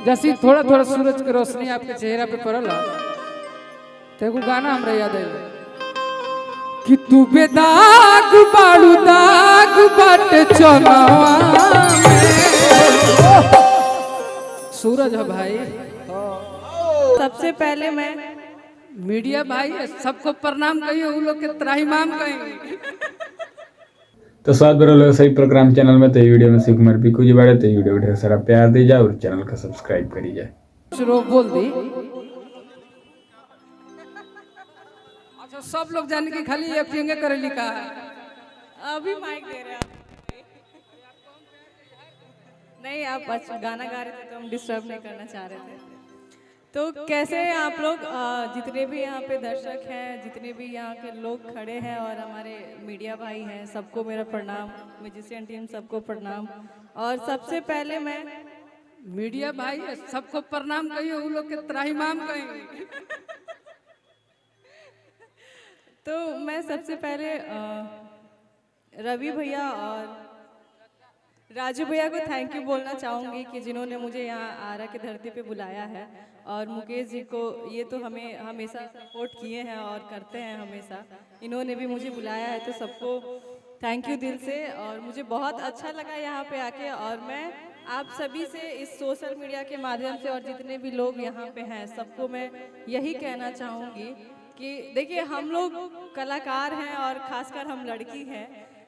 जैसे थोड़ा थोड़ा सूरज की रोशनी आपके चेहरा पे पड़ला तो एगो गाना हमरा याद आइल कि तू बेदाग बाड़ू दाग बट चनवा में। सूरज है भाई। सबसे पहले मैं मीडिया भाई सबको प्रणाम कहिए, उन लोग के त्राहिमाम कहेंगे। तो स्वागत करो सही प्रोग्राम चैनल में। तो ये वीडियो में शिव कुमार पीकू जी बारे तो ये वीडियो को ढेर सारा प्यार दी जाए और चैनल को सब्सक्राइब करी जाए। शुरू बोल दी। अच्छा सब लोग जाने की खाली ये पिंगे करे लिखा है। अभी माइक दे रहे हैं आप। नहीं, आप अच्छा गाना गा रहे थे तो हम डिस्टर्ब नहीं करना चाह रहे थे। तो कैसे हैं आप लोग? जितने भी यहाँ पे दर्शक हैं, जितने भी यहाँ के लोग खड़े हैं और हमारे मीडिया भाई हैं, सबको मेरा प्रणाम। म्यूजिशियन टीम सबको प्रणाम। और सबसे पहले मैं मीडिया भाई सबको प्रणाम कहिए, उन लोग के त्राहिमाम कहेंगे। तो मैं सबसे पहले रवि भैया और राजू भैया को थैंक यू बोलना चाहूँगी कि जिन्होंने मुझे यहाँ आरा की धरती पे बुलाया है। और मुकेश जी को, ये तो हमें हमेशा सपोर्ट किए हैं और करते हैं हमेशा। इन्होंने भी मुझे बुलाया है, तो सबको थैंक यू दिल से। और मुझे बहुत अच्छा लगा यहाँ पे आके। और मैं आप सभी से इस सोशल मीडिया के माध्यम से और जितने भी लोग यहाँ पे हैं सबको मैं यही कहना चाहूँगी कि देखिए, हम लोग कलाकार हैं और ख़ासकर हम लड़की हैं,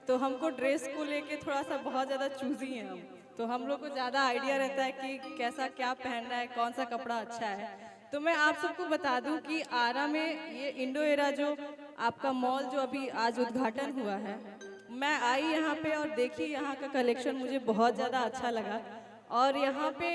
तो हमको ड्रेस को लेके थोड़ा सा बहुत ज़्यादा चूजी हैं हम। तो हम लोग को ज़्यादा आइडिया रहता है कि कैसा क्या पहनना है, कौन सा कपड़ा अच्छा है। तो मैं आप सबको बता दूं कि आरा में ये इंडो एरा जो आपका मॉल जो अभी आज उद्घाटन हुआ है, मैं आई यहाँ पे और देखी यहाँ का कलेक्शन, मुझे बहुत ज़्यादा अच्छा लगा। और यहाँ पे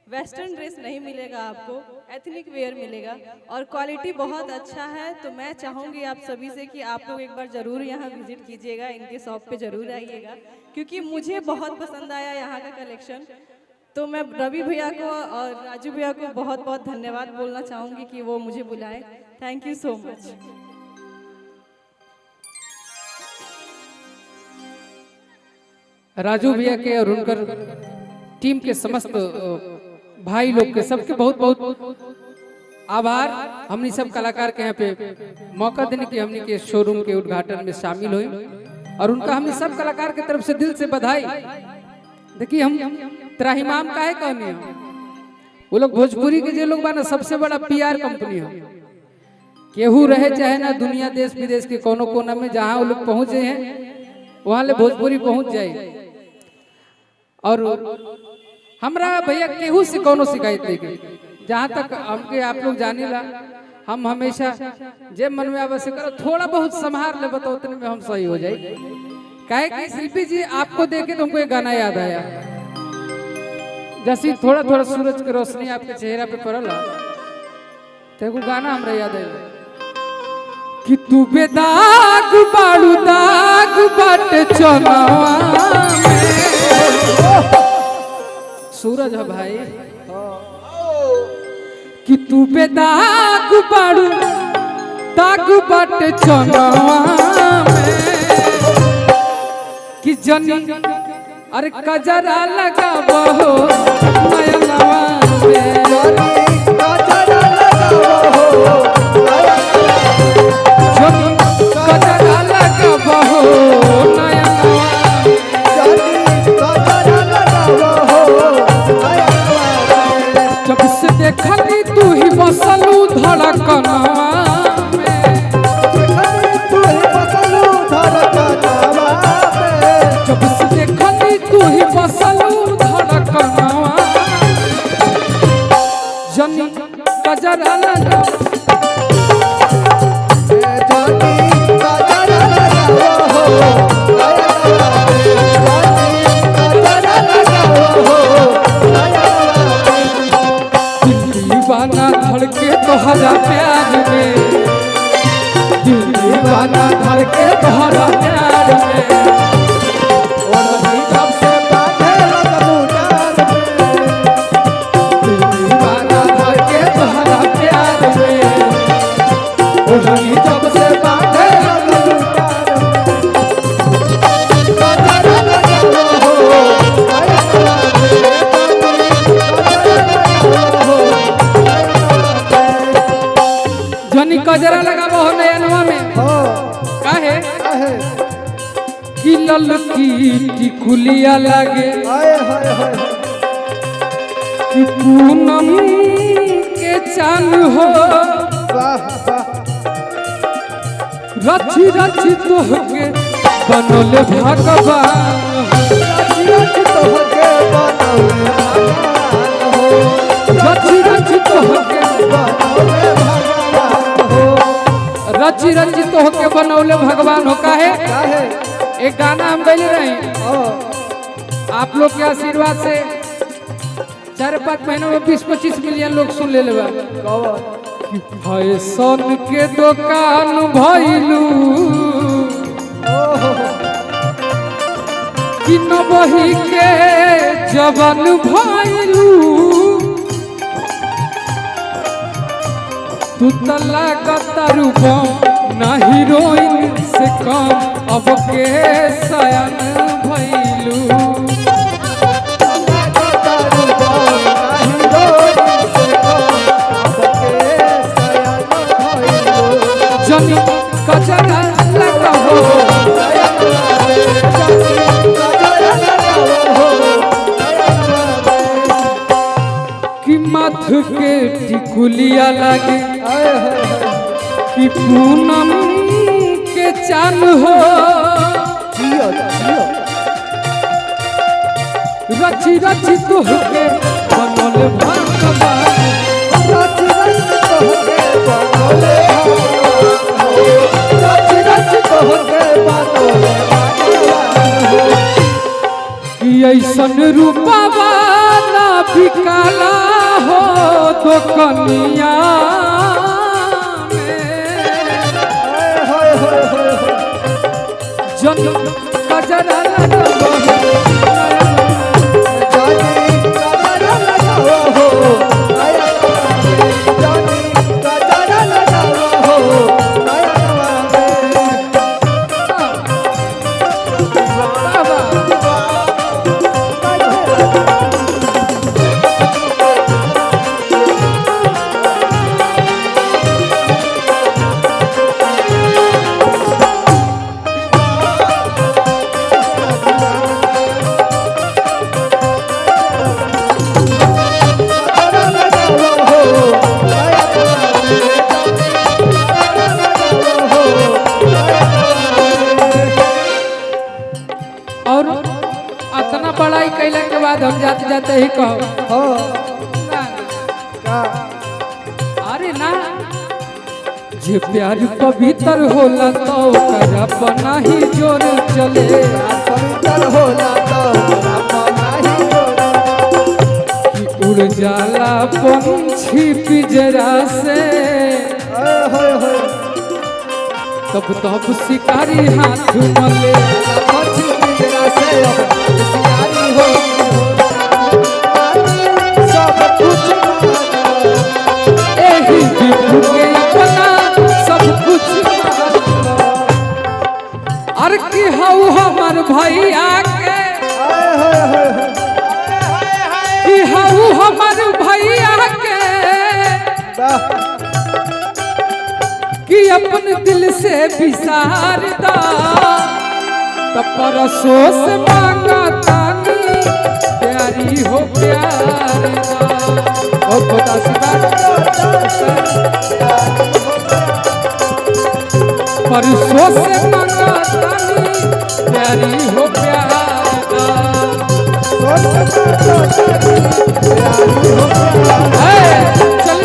वेस्टर्न ड्रेस नहीं मिलेगा आपको, एथनिक वेयर मिलेगा और क्वालिटी बहुत अच्छा है। तो मैं चाहूँगी आप सभी से कि आप लोग एक बार ज़रूर यहाँ विजिट कीजिएगा, इनके शॉप पे ज़रूर आइएगा, क्योंकि मुझे बहुत पसंद आया यहाँ का कलेक्शन। तो मैं रवि भैया को और राजू भैया को बहुत बहुत धन्यवाद बोलना चाहूँगी कि वो मुझे बुलाए। Thank you so much. Raju भैया के और उनकर टीम के समस्त भाई लोग के सबके बहुत बहुत आभार। हमने सब कलाकार के यहाँ पे मौका देने की, हमने के शोरूम के उद्घाटन में शामिल हुई और उनका हमने सब कलाकार की तरफ से दिल से बधाई। देखिए, हम त्राहिमाम काहे कहने हैं, वो लोग भोजपुरी के जो लोग बना सबसे बड़ा पीआर कंपनी हो। केहू रहे चाहे ना दुनिया देश विदेश के कोनो कोना में, जहाँ वो लोग पहुंचे हैं वहां ले भोजपुरी पहुंच जाए। और हमरा भैया केहू से कोनो शिकायत नहीं की। जहाँ तक हमके आप लोग जाने ला, हम हमेशा जे मन में आवश्यक करो थोड़ा बहुत संभार ले, बताओ उतने में हम सही हो जाए। काहे कि शिल्पी जी आपको देखे तो हमको एक गाना याद आया। जैसे थोड़ा थोड़ा सूरज की रोशनी आपके चेहरा पे पड़ला तो एगो गाना हमरा याद आइल कि तू बेदाग बाड़ू दाग बट चनवा में। सूरज है भाई। कि तू बेदाग बाड़ू दाग बट चनवा में। कि जनी अरे कजरा लगाबो नयनवा में। जनी कजरा लगाबो नयनवा में। जब से देखली तू ही बसलू धड़कनवा में। जब से देखली तू ही बसलू धड़कनवा। जनी कजरा लगा दीवाना धड़के तोहरा प्यार में। दीवाना धड़के तोहरा प्यार में। और जब से बाटे लगलू डार में। दीवाना धड़के तोहरा प्यार में। और जब से बाटे लगलू डार में। गजरा लगाबो हो नयनवा में काहे कि ललकी टिकुलिया लागे कि पूनम के चांद हो रची रची तोहके बनोले भगवान रची रची तोहके रची रची तोहके बनौले भगवान हो काहे एक गाना हम गए रहे आप लोग के आशीर्वाद से 4-5 महीनों में 20-25 मिलियन लोग सुन ले लेबा फैशन के दुकान भइलू कि न बही के जवान भइलू तू त लागत रूपम ना हीरोइन से कम अब के सयान भइलू जनी कजरा लगाओ कि माथ के टिकुलिया लागे कि पूनम के चांद हो रची रची तोहके बनोले भगवान ऐसन रूपवा ना बिकाला हो तो कनिया जन गजरा और इतना पढ़ाई कैला के बाद हम जाते जाते ही कहो अरे ना जे प्यार पवित्र होला तो ओकरा पना ही जोर चले पवित्र होला तो पना ही जोर कि उड़ जाला पंछी पिंजरा से तब तब शिकारी हाथ मले पंछी पिंजरा से शिकारी हो सब कुछ एही विभु के अपना सब कुछ अरे की हऊ हमर भैया के की हऊ हमर भैया के कि अपन दिल से विसार दा तब परसों से मांगा तानी प्यारी हो प्यार दा ओ खुदा परसों से मांगा तानी प्यारी हो प्यार दा चल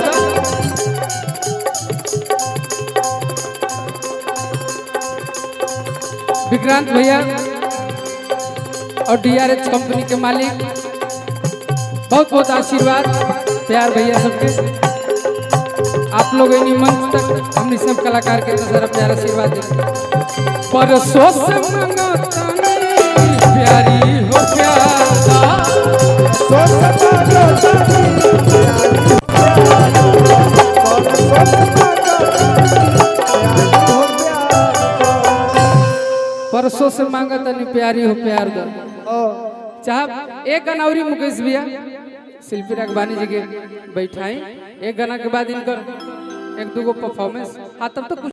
विक्रांत भैया और डीआरएच कंपनी के मालिक बहुत बहुत आशीर्वाद प्यार भैया सबके आप लोग इन्हीं मंच तक हमने सब कलाकार के सारा प्यार आशीर्वाद दे परसों से मंगातानी प्यारी हो प्यारा परसों से मांगा तनी प्यारी हो प्यार दो चाह एक गनौरी मुकेश भैया शिल्पी रागवानी जी के बैठाई एक गाना के बाद इनकर एक दो गो परफॉर्मेंस, हाँ तब तो कुछ